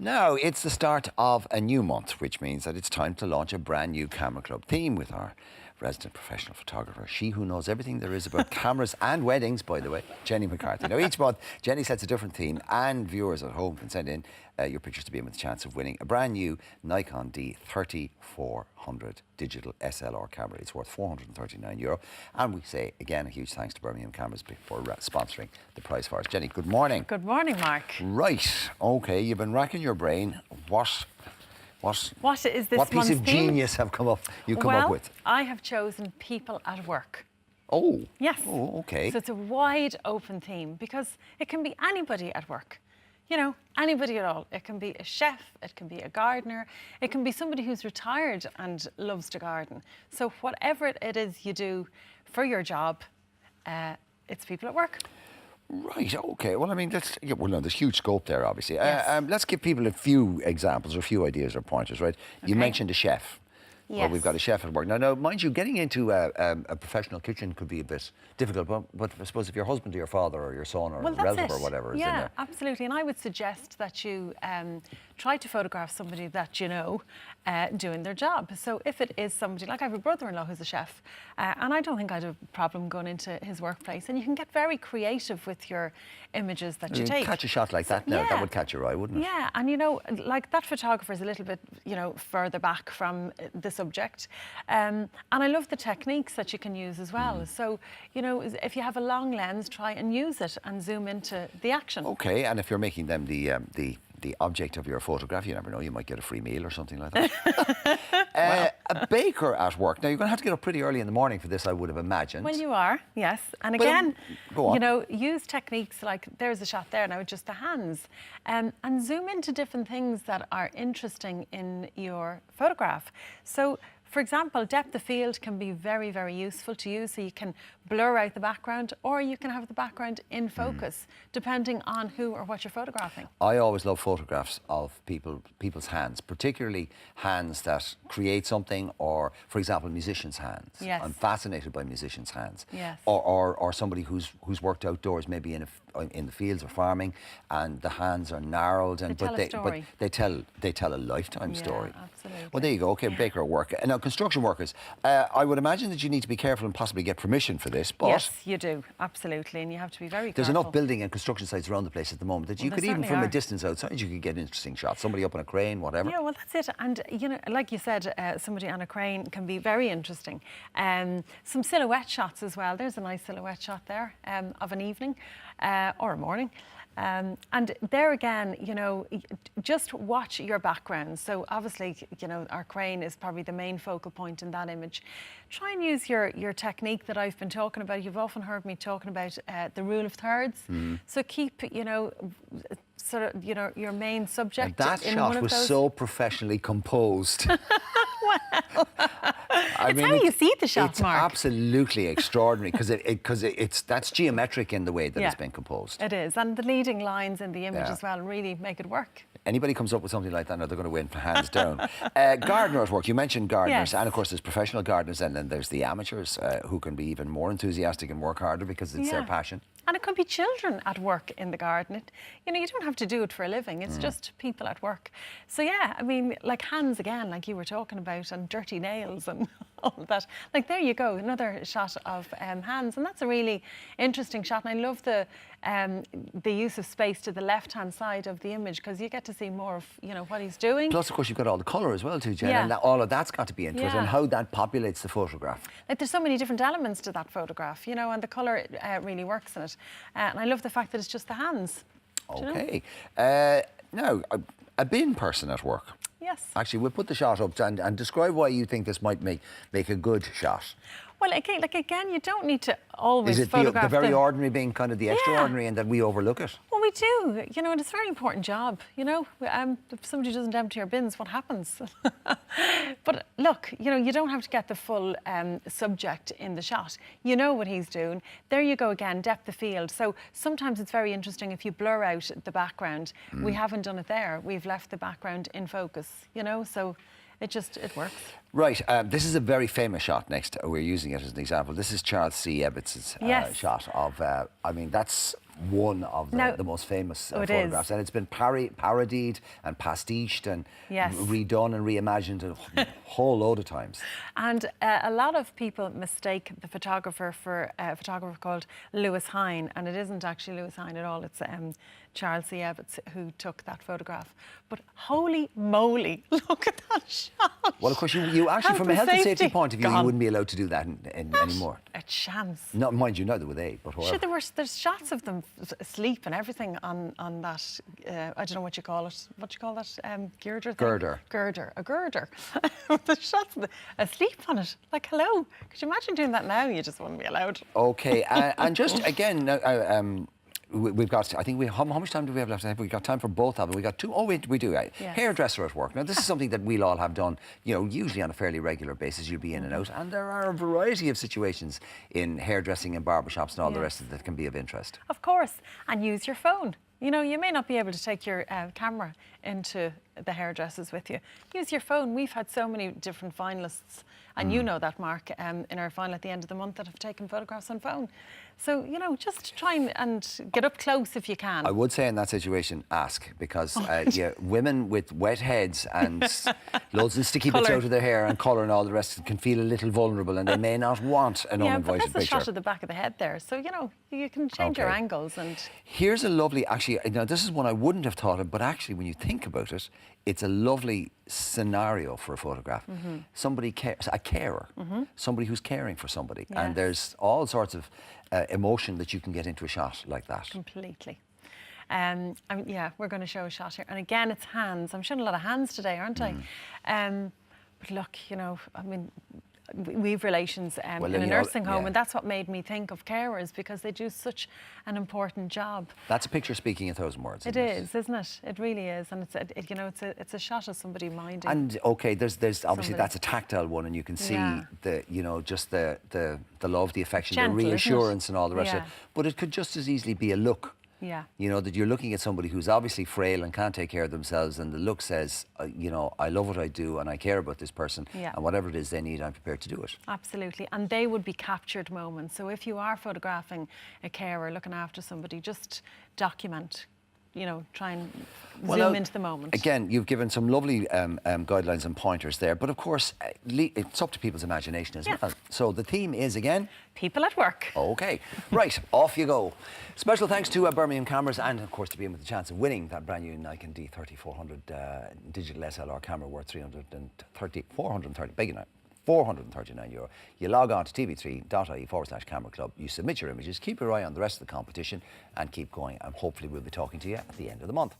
Now, it's the start of a new month, which means that it's time to launch a brand new Camera Club theme with our resident professional photographer, she who knows everything there is about cameras and weddings, by the way, Jenny McCarthy. Now, each month, Jenny sets a different theme, and viewers at home can send in your pictures to be in with a chance of winning a brand new Nikon D3400 digital SLR camera. It's worth €439. And we say, again, a huge thanks to Birmingham Cameras for sponsoring the prize for us. Jenny, good morning. Good morning, Mark. Right, OK, you've been racking your brain. What is this What piece of theme? genius have come up with? I have chosen people at work. Oh. Yes. Oh, OK. So it's a wide open theme because it can be anybody at work. You know, anybody at all. It can be a chef, it can be a gardener, it can be somebody who's retired and loves to garden. So whatever it is you do for your job, it's people at work. Right, OK. Well, I mean, there's huge scope there, obviously. Yes. Let's give people a few examples or a few ideas or pointers, right? You mentioned a chef. Yes. Well, we've got a chef at work. Now, mind you, getting into a professional kitchen could be a bit difficult, but I suppose if your husband or your father or your son or a relative or whatever is in there. Yeah, absolutely. And I would suggest that you try to photograph somebody that you know doing their job. So if it is somebody, like I have a brother-in-law who's a chef, and I don't think I'd have a problem going into his workplace. And you can get very creative with your images that you take. Catch a shot like that now, that would catch your eye, wouldn't it? Yeah, and you know, like that photographer is a little bit, you know, further back from the subject. And I love the techniques that you can use as well. So, you know, if you have a long lens, try and use it and zoom into the action. OK, and if you're making them the object of your photograph, you never know, you might get a free meal or something like that. A baker at work. Now, you're going to have to get up pretty early in the morning for this, I would have imagined. Well, you are, yes. And But, again, go on. you know, use techniques like, there's a shot there now with just the hands, and zoom into different things that are interesting in your photograph. So, for example, depth of field can be very, very useful to you. So you can blur out the background or you can have the background in focus, depending on who or what you're photographing. I always love photographs of people's hands, particularly hands that create something, or, for example, musicians' hands. Yes. I'm fascinated by musicians' hands. Yes. Or somebody who's worked outdoors, maybe in the fields or farming, and the hands are gnarled, and They tell a lifetime story. Absolutely. Well, there you go. OK, baker at work. Now, construction workers, I would imagine that you need to be careful and possibly get permission for this, but yes, you do, absolutely, and you have to be very careful. there's enough building and construction sites around the place at the moment that you could, even from a distance outside, you could get interesting shots. Somebody up on a crane, whatever. Yeah, well, that's it. And, you know, like you said, somebody on a crane can be very interesting. Some silhouette shots as well. There's a nice silhouette shot there of an evening or a morning. And there again, you know, just watch your background. So obviously, you know, our crane is probably the main focal point in that image. Try and use your technique that I've been talking about. You've often heard me talking about the rule of thirds. So keep, you know, sort of, you know, your main subject. And that shot was so professionally composed. Well, I mean, how you see the shot, it's Mark. Absolutely extraordinary, because that's geometric in the way that it's been composed. It is, and the leading lines in the image as well really make it work. Anybody comes up with something like that, now they're going to win hands down. Gardener at work, you mentioned gardeners, and of course there's professional gardeners, and then there's the amateurs who can be even more enthusiastic and work harder because it's their passion. And it could be children at work in the garden. You know, you don't have to do it for a living. It's just people at work. So yeah, I mean, like hands again, like you were talking about, and dirty nails and all of that. Like, there you go, another shot of hands, and that's a really interesting shot. And I love the use of space to the left-hand side of the image, because you get to see more of, you know, what he's doing. Plus, of course, you've got all the colour as well too, Jen, and all of that's got to be into it, and how that populates the photograph. Like, there's so many different elements to that photograph, you know, and the colour really works in it. And I love the fact that it's just the hands. OK. Now, a bin person at work. Yes. Actually, we'll put the shot up and describe why you think this might make a good shot. Well, again, you don't need to always photograph. Is it photograph the very ordinary being kind of the extraordinary, and that we overlook it? Well, we do, you know, and it's a very important job, you know. If somebody doesn't empty your bins, what happens? But look, you know, you don't have to get the full subject in the shot. You know what he's doing. There you go again, depth of field. So sometimes it's very interesting if you blur out the background. We haven't done it there. We've left the background in focus, you know, so it works. Right, this is a very famous shot next. We're using it as an example. This is Charles C. Ebbets' shot of, I mean, that's one of the most famous photographs. And it's been parodied and pastiched and redone and reimagined a whole load of times. And a lot of people mistake the photographer for a photographer called Lewis Hine, and it isn't actually Lewis Hine at all. It's Charles C. Evetts who took that photograph. But holy moly, look at that shot. Well, of course, you actually, from a health and safety point of view, you wouldn't be allowed to do that anymore. A chance. No, mind you, neither were they, but whatever. Sure, there's shots of them asleep and everything on that, I don't know what you call it. What do you call that? Girder thing? Girder. Girder. A girder. The shots of them asleep on it. Like, hello. Could you imagine doing that now? You just wouldn't be allowed. Okay, and just again, we've got, I think how much time do we have left? We've got time for both of them. We got two. Oh, we do. Yes. Hairdresser at work. Now, this is something that we'll all have done, usually on a fairly regular basis. You'll be in and out. And there are a variety of situations in hairdressing and barbershops and all the rest of it that can be of interest. Of course. And use your phone. You may not be able to take your camera into the hairdressers with you. Use your phone. We've had so many different finalists, and you know that, Mark, in our final at the end of the month that have taken photographs on phone. So, just try and get up close if you can. I would say in that situation, ask, because women with wet heads and loads of sticky bits out of their hair and colour and all the rest can feel a little vulnerable, and they may not want an uninvited picture. But that's a shot of the back of the head there. So, you can change your angles. And here's a lovely, actually, now this is one I wouldn't have thought of, but actually when you think about it, it's a lovely scenario for a photograph. Somebody cares, a carer, somebody who's caring for somebody. Yes. And there's all sorts of emotion that you can get into a shot like that. Completely. We're going to show a shot here. And again, it's hands. I'm showing a lot of hands today, aren't I? But look, we've relations in a nursing home, and that's what made me think of carers, because they do such an important job. That's a picture speaking 1,000 words. It is, isn't it? It really is, and it's a shot of somebody minding. And okay, there's obviously that's a tactile one, and you can see just the love, the affection, the reassurance, and all the rest of it. But it could just as easily be a look. Yeah. That you're looking at somebody who's obviously frail and can't take care of themselves, and the look says, I love what I do and I care about this person, and whatever it is they need, I'm prepared to do it. Absolutely. And they would be captured moments. So if you are photographing a carer, looking after somebody, just document, try and zoom into the moment. Again, you've given some lovely guidelines and pointers there, but of course, it's up to people's imagination as well. So the theme is, again? People at work. Okay. Right, off you go. Special thanks to Birmingham Cameras, and of course to being with the chance of winning that brand new Nikon D30-400 digital SLR camera worth €439. You log on to tv3.ie/camera club, you submit your images, keep your eye on the rest of the competition and keep going, and hopefully we'll be talking to you at the end of the month.